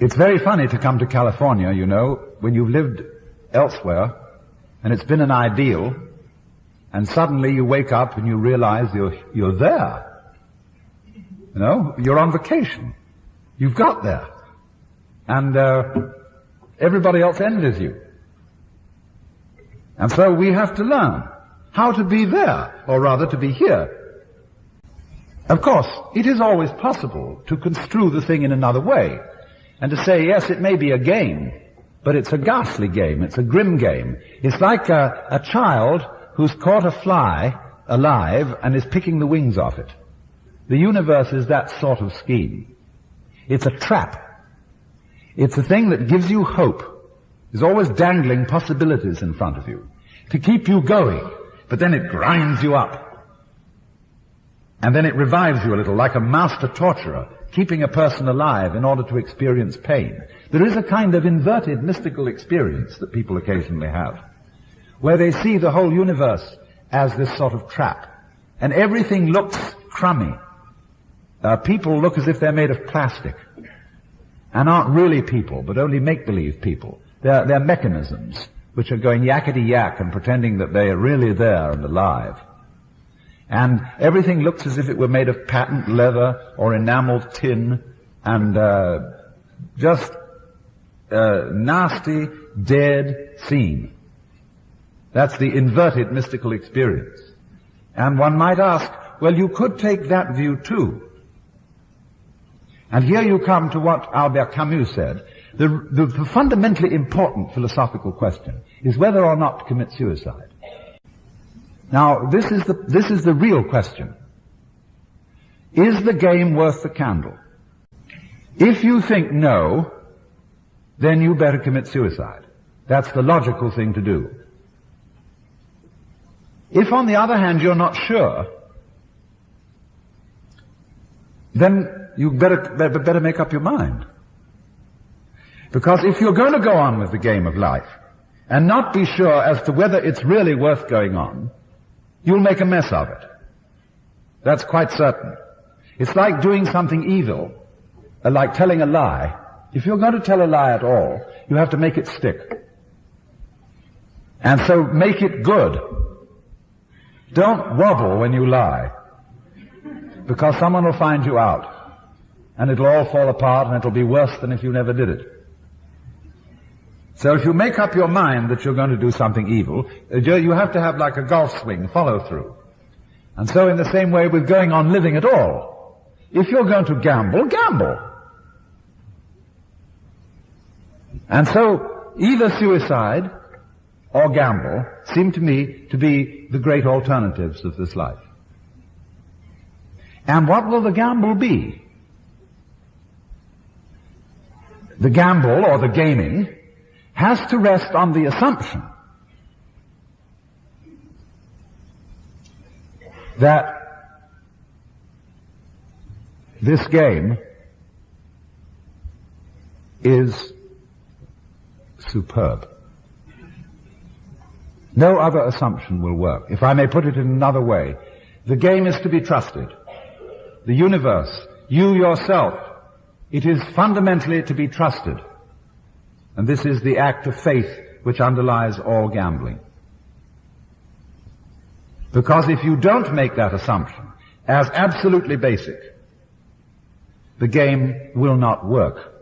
It's very funny to come to California, you know, when you've lived elsewhere and it's been an ideal, and suddenly you wake up and you realize you're there. You know, you're on vacation. You've got there. And everybody else envies you. And so we have to learn how to be there, or rather to be here. Of course, it is always possible to construe the thing in another way, and to say, yes, it may be a game, but it's a ghastly game, it's a grim game. It's like a child who's caught a fly alive and is picking the wings off it. The universe is that sort of scheme. It's a trap. It's a thing that gives you hope. There's always dangling possibilities in front of you to keep you going, but then it grinds you up. And then it revives you a little, like a master torturer, keeping a person alive in order to experience pain. There is a kind of inverted mystical experience that people occasionally have, where they see the whole universe as this sort of trap, and everything looks crummy. People look as if they're made of plastic, and aren't really people, but only make-believe people. They're mechanisms which are going yakety-yak and pretending that they are really there and alive. And everything looks as if it were made of patent leather or enameled tin, and just nasty, dead scene. That's the inverted mystical experience. And one might ask, well, you could take that view too. And here you come to what Albert Camus said. The fundamentally important philosophical question is whether or not to commit suicide. Now, this is the real question. Is the game worth the candle? If you think no, then you better commit suicide. That's the logical thing to do. If, on the other hand, you're not sure, then you better make up your mind. Because if you're going to go on with the game of life and not be sure as to whether it's really worth going on, you'll make a mess of it. That's quite certain. It's like doing something evil, like telling a lie. If you're going to tell a lie at all, you have to make it stick. And so make it good. Don't wobble when you lie, because someone will find you out, and it'll all fall apart, and it'll be worse than if you never did it. So if you make up your mind that you're going to do something evil, you have to have like a golf swing, follow through. And so in the same way with going on living at all, if you're going to gamble, gamble. And so either suicide or gamble seem to me to be the great alternatives of this life. And what will the gamble be? The gamble, or the gaming, has to rest on the assumption that this game is superb. No other assumption will work. If I may put it in another way, the game is to be trusted. The universe, you yourself, it is fundamentally to be trusted. And this is the act of faith which underlies all gambling. Because if you don't make that assumption as absolutely basic, the game will not work.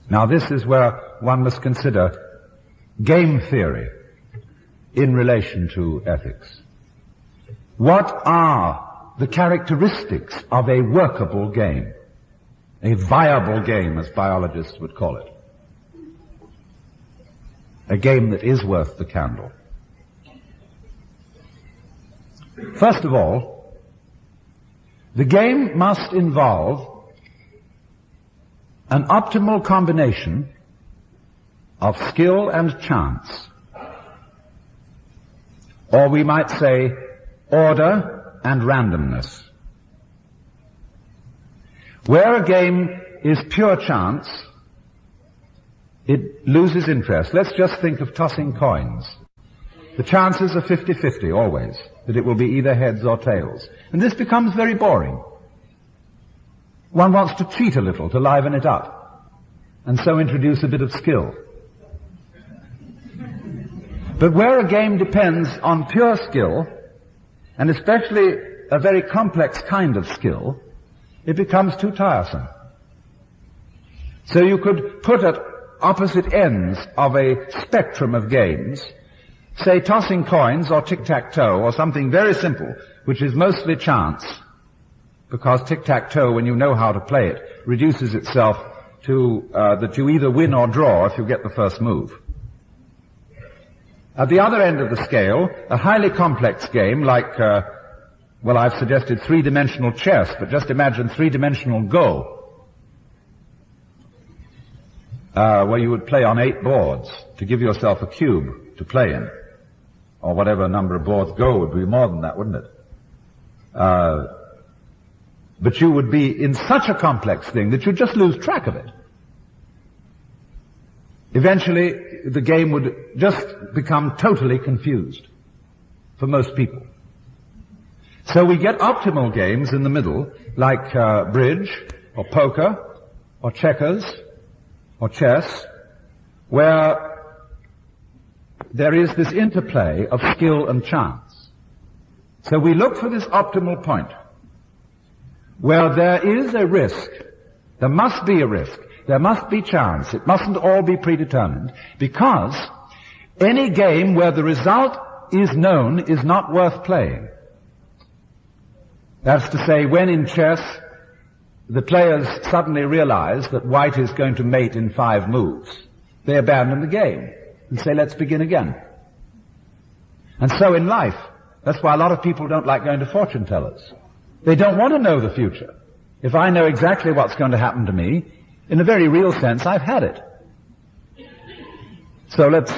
Now this is where one must consider game theory in relation to ethics. What are the characteristics of a workable game? A viable game, as biologists would call it. A game that is worth the candle. First of all, the game must involve an optimal combination of skill and chance. Or we might say order and randomness. Where a game is pure chance, it loses interest. Let's just think of tossing coins. The chances are 50-50 always, that it will be either heads or tails. And this becomes very boring. One wants to cheat a little to liven it up, and so introduce a bit of skill. But where a game depends on pure skill, and especially a very complex kind of skill, it becomes too tiresome. So you could put at opposite ends of a spectrum of games, say tossing coins or tic-tac-toe or something very simple, which is mostly chance, because tic-tac-toe, when you know how to play it, reduces itself to that you either win or draw if you get the first move. At the other end of the scale, a highly complex game like, well, I've suggested three-dimensional chess, but just imagine three-dimensional Go, where you would play on 8 boards to give yourself a cube to play in, or whatever number of boards. Go would be more than that, wouldn't it? But you would be in such a complex thing that you'd just lose track of it. Eventually, the game would just become totally confused for most people. So we get optimal games in the middle, like bridge, or poker, or checkers, or chess, where there is this interplay of skill and chance. So we look for this optimal point, where there is a risk, there must be a risk, there must be chance, it mustn't all be predetermined, because any game where the result is known is not worth playing. That's to say, when in chess the players suddenly realize that white is going to mate in 5 moves, they abandon the game and say, let's begin again. And so in life, that's why a lot of people don't like going to fortune tellers. They don't want to know the future. If I know exactly what's going to happen to me, in a very real sense, I've had it. So let's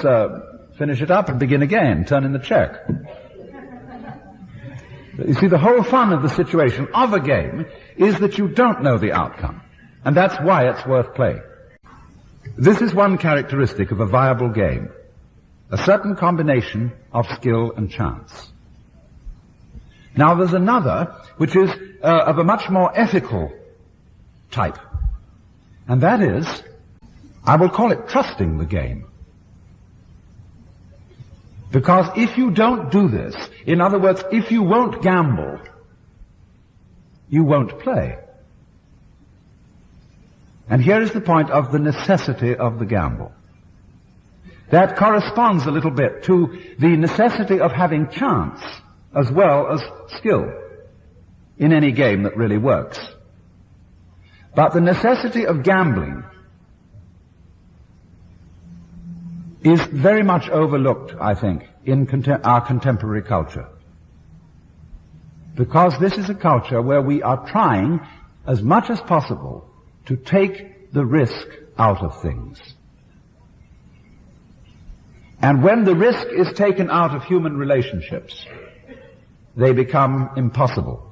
finish it up and begin again, turn in the check. You see, the whole fun of the situation of a game is that you don't know the outcome. And that's why it's worth playing. This is one characteristic of a viable game. A certain combination of skill and chance. Now there's another, which is of a much more ethical type. And that is, I will call it trusting the game. Because if you don't do this, in other words, if you won't gamble, you won't play. And here is the point of the necessity of the gamble. That corresponds a little bit to the necessity of having chance as well as skill in any game that really works. But the necessity of gambling is very much overlooked, I think, in our contemporary culture. Because this is a culture where we are trying, as much as possible, to take the risk out of things. And when the risk is taken out of human relationships, they become impossible.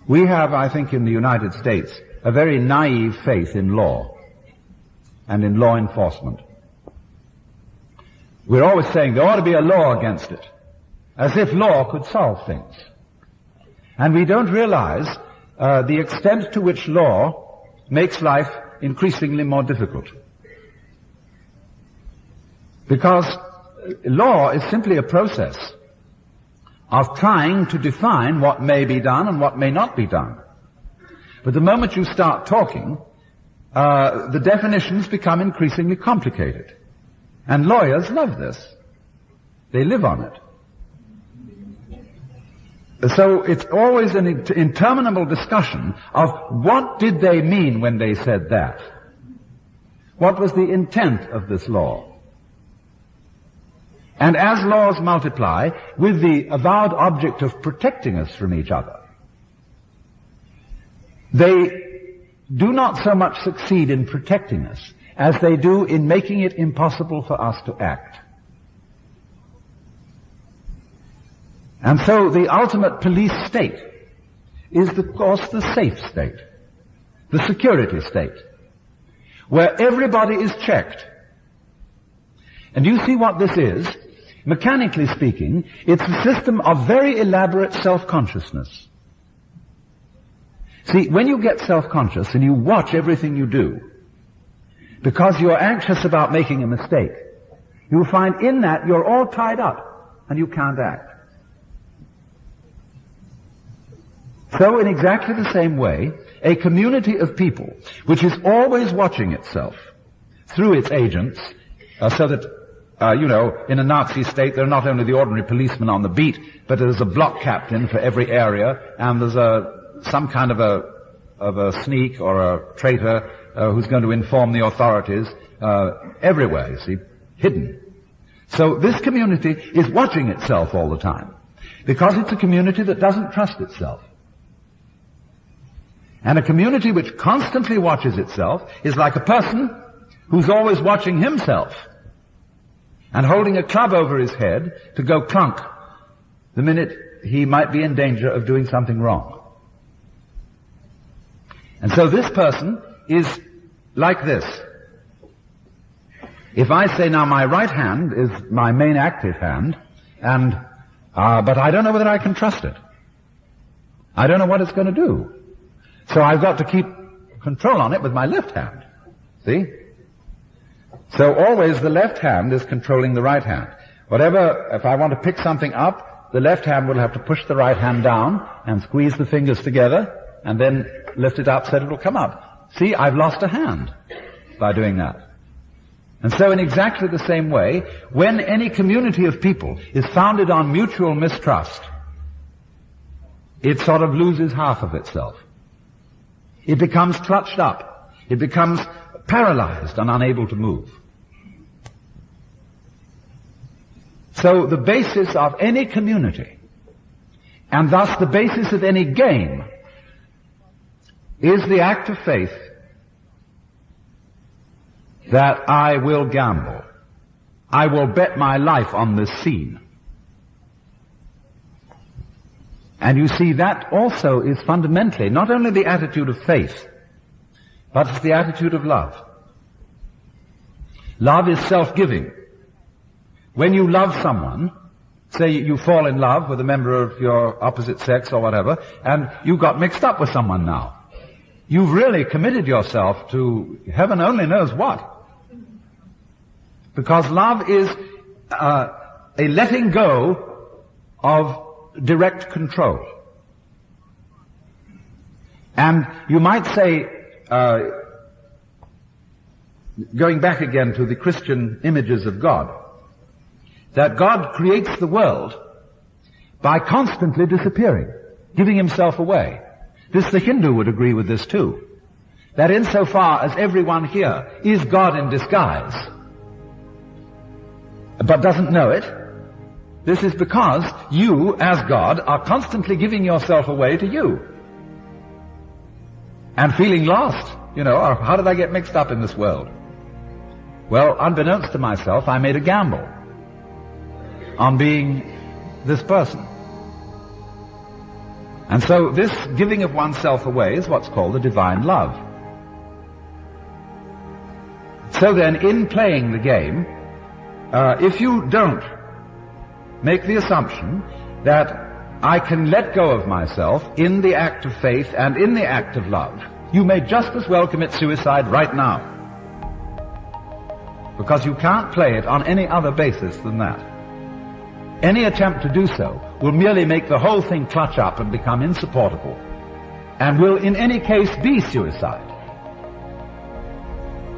We have, I think, in the United States, a very naive faith in law and in law enforcement. We're always saying there ought to be a law against it, as if law could solve things. And we don't realize the extent to which law makes life increasingly more difficult. Because law is simply a process of trying to define what may be done and what may not be done. But the moment you start talking, the definitions become increasingly complicated. And lawyers love this. They live on it. So it's always an interminable discussion of what did they mean when they said that? What was the intent of this law? And as laws multiply, with the avowed object of protecting us from each other, they do not so much succeed in protecting us as they do in making it impossible for us to act. And so the ultimate police state is, of course, the safe state, the security state, where everybody is checked. And you see what this is? Mechanically speaking, it's a system of very elaborate self-consciousness. See, when you get self-conscious and you watch everything you do, because you're anxious about making a mistake, you'll find in that you're all tied up and you can't act. So in exactly the same way, a community of people which is always watching itself through its agents, so that, in a Nazi state there are not only the ordinary policeman on the beat, but there's a block captain for every area, and there's some kind of a sneak or a traitor who's going to inform the authorities everywhere, you see, hidden. So this community is watching itself all the time, because it's a community that doesn't trust itself. And a community which constantly watches itself is like a person who's always watching himself and holding a club over his head to go clunk the minute he might be in danger of doing something wrong. And so this person is like this. If I say now my right hand is my main active hand, and but I don't know whether I can trust it. I don't know what it's going to do. So I've got to keep control on it with my left hand. See? So always the left hand is controlling the right hand. If I want to pick something up, the left hand will have to push the right hand down and squeeze the fingers together and then lift it up so that it will come up. See, I've lost a hand by doing that. And so in exactly the same way, when any community of people is founded on mutual mistrust, it sort of loses half of itself. It becomes clutched up. It becomes paralyzed and unable to move. So the basis of any community, and thus the basis of any game, is the act of faith that I will gamble. I will bet my life on this scene. And you see, that also is fundamentally not only the attitude of faith, but it's the attitude of love. Love is self-giving. When you love someone, say you fall in love with a member of your opposite sex or whatever, and you got mixed up with someone now, you've really committed yourself to heaven only knows what. Because love is a letting go of direct control. And you might say, going back again to the Christian images of God, that God creates the world by constantly disappearing, giving himself away. The Hindu would agree with this too. That insofar as everyone here is God in disguise, but doesn't know it, this is because you, as God, are constantly giving yourself away to you. And feeling lost, or how did I get mixed up in this world? Well, unbeknownst to myself, I made a gamble on being this person. And so this giving of oneself away is what's called the divine love. So then, in playing the game, if you don't make the assumption that I can let go of myself in the act of faith and in the act of love, you may just as well commit suicide right now. Because you can't play it on any other basis than that. Any attempt to do so will merely make the whole thing clutch up and become insupportable, and will in any case be suicide.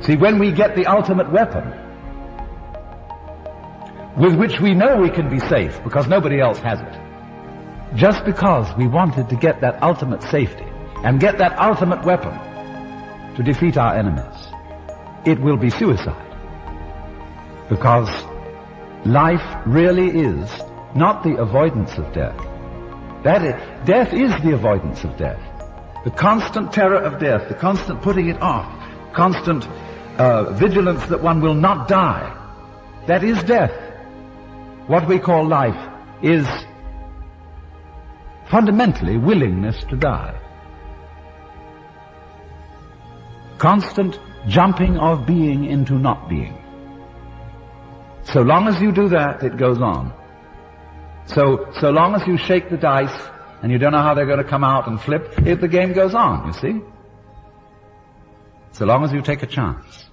See, when we get the ultimate weapon, with which we know we can be safe because nobody else has it, just because we wanted to get that ultimate safety and get that ultimate weapon to defeat our enemies, it will be suicide. Because life really is not the avoidance of death. Death is the avoidance of death. The constant terror of death, the constant putting it off, constant vigilance that one will not die, that is death. What we call life is fundamentally willingness to die. Constant jumping of being into not being. So long as you do that, it goes on. So long as you shake the dice and you don't know how they're going to come out and flip, the game goes on, you see? So long as you take a chance.